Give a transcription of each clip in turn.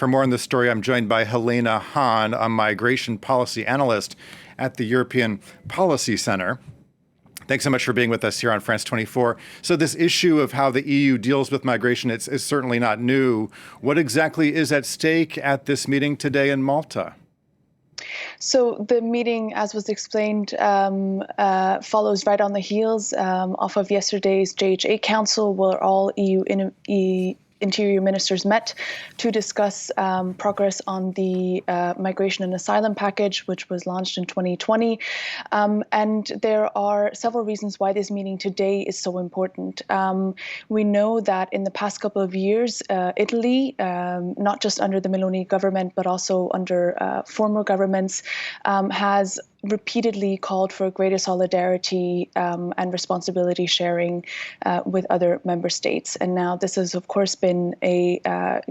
For more on this story, I'm joined by Helena Hahn, a migration policy analyst at the European Policy Center. Thanks so much for being with us here on France 24. So this issue of how the EU deals with migration is certainly not new. What exactly is at stake at this meeting today in Malta? So the meeting, as was explained, follows right on the heels off of yesterday's JHA Council, where all EU interior ministers met to discuss progress on the migration and asylum package, which was launched in 2020. And there are several reasons why this meeting today is so important. We know that in the past couple of years, Italy, not just under the Meloni government, but also under former governments, has repeatedly called for greater solidarity and responsibility sharing with other member states. And now this has, of course, been a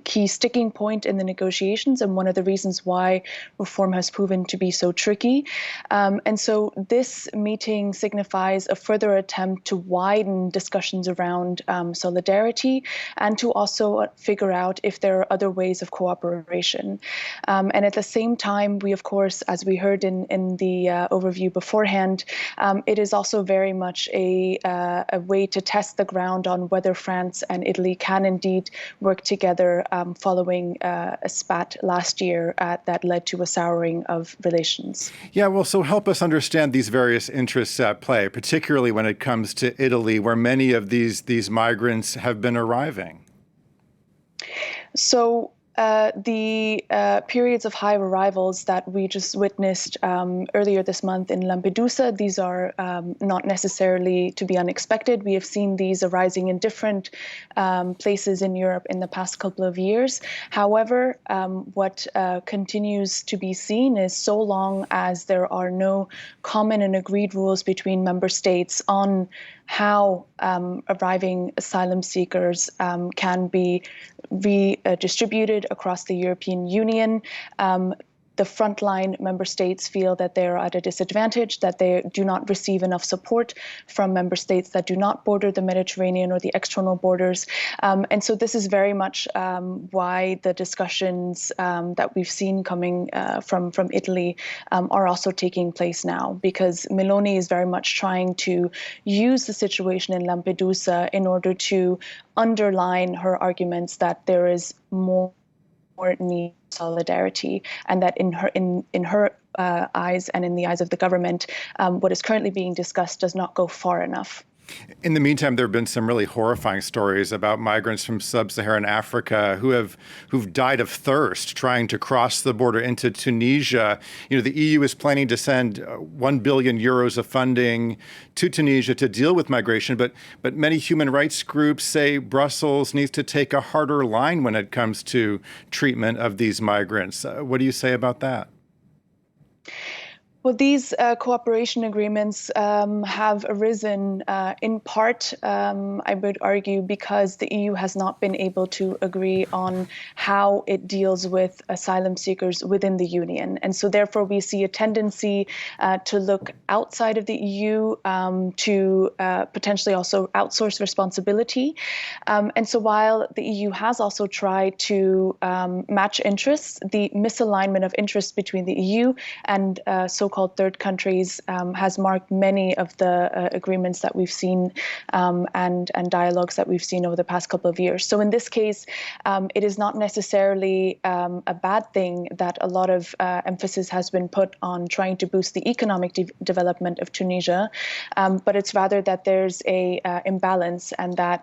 key sticking point in the negotiations and one of the reasons why reform has proven to be so tricky. And so this meeting signifies a further attempt to widen discussions around solidarity and to also figure out if there are other ways of cooperation. And at the same time, we, of course, as we heard in the overview beforehand, it is also very much a way to test the ground on whether France and Italy can indeed work together following a spat last year that led to a souring of relations. Yeah, well, so help us understand these various interests at play, particularly when it comes to Italy, where many of these migrants have been arriving. So the periods of high arrivals that we just witnessed earlier this month in Lampedusa, these are not necessarily to be unexpected. We have seen these arising in different places in Europe in the past couple of years. However, what continues to be seen is so long as there are no common and agreed rules between member states on how arriving asylum seekers can be redistributed across the European Union. The frontline member states feel that they are at a disadvantage, that they do not receive enough support from member states that do not border the Mediterranean or the external borders. And so this is very much why the discussions that we've seen coming from Italy are also taking place now, because Meloni is very much trying to use the situation in Lampedusa in order to underline her arguments that there is more need solidarity, and that in her eyes and in the eyes of the government, what is currently being discussed does not go far enough. In the meantime, there have been some really horrifying stories about migrants from sub-Saharan Africa who've died of thirst trying to cross the border into Tunisia. You know, the EU is planning to send 1 billion euros of funding to Tunisia to deal with migration, but many human rights groups say Brussels needs to take a harder line when it comes to treatment of these migrants. What do you say about that? Well, these cooperation agreements have arisen in part, I would argue, because the EU has not been able to agree on how it deals with asylum seekers within the Union. And so therefore, we see a tendency to look outside of the EU to potentially also outsource responsibility. And so while the EU has also tried to match interests, the misalignment of interests between the EU and so-called third countries has marked many of the agreements that we've seen and dialogues that we've seen over the past couple of years. So in this case, it is not necessarily a bad thing that a lot of emphasis has been put on trying to boost the economic development of Tunisia, but it's rather that there's a imbalance and that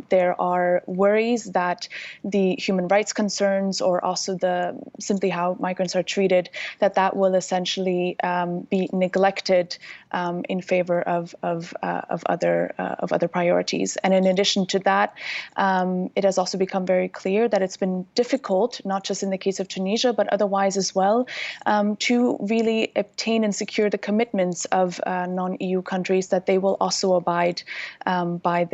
there are worries that the human rights concerns or also the simply how migrants are treated, that will essentially be neglected in favor of other priorities. And in addition to that, it has also become very clear that it's been difficult, not just in the case of Tunisia, but otherwise as well, to really obtain and secure the commitments of non-EU countries that they will also abide by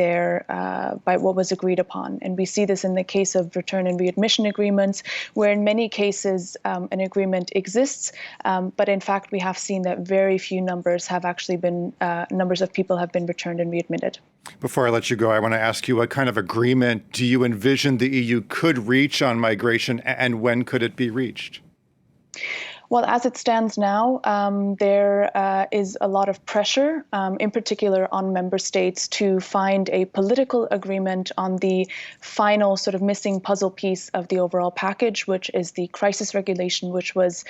what was agreed upon. And we see this in the case of return and readmission agreements, where in many cases an agreement exists, but in fact fact, we have seen that very few numbers of people have been returned and readmitted. Before I let you go, I want to ask you, what kind of agreement do you envision the EU could reach on migration, and when could it be reached? Well, as it stands now, there is a lot of pressure, in particular on member states, to find a political agreement on the final sort of missing puzzle piece of the overall package, which is the crisis regulation, which was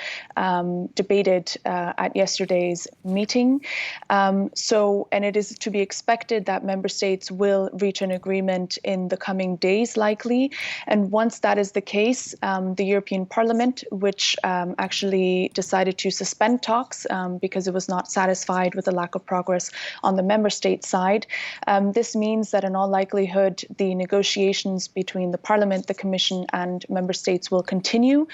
debated at yesterday's meeting. And it is to be expected that member states will reach an agreement in the coming days, likely. And once that is the case, the European Parliament, which actually decided to suspend talks because it was not satisfied with the lack of progress on the member state side. This means that in all likelihood, the negotiations between the Parliament, the Commission and member states will continue.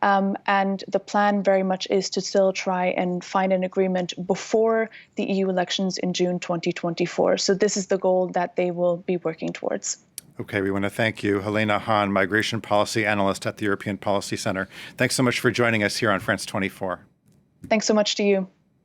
And the plan very much is to still try and find an agreement before the EU elections in June 2024. So this is the goal that they will be working towards. Okay, we want to thank you, Helena Hahn, Migration Policy Analyst at the European Policy Center. Thanks so much for joining us here on France 24. Thanks so much to you.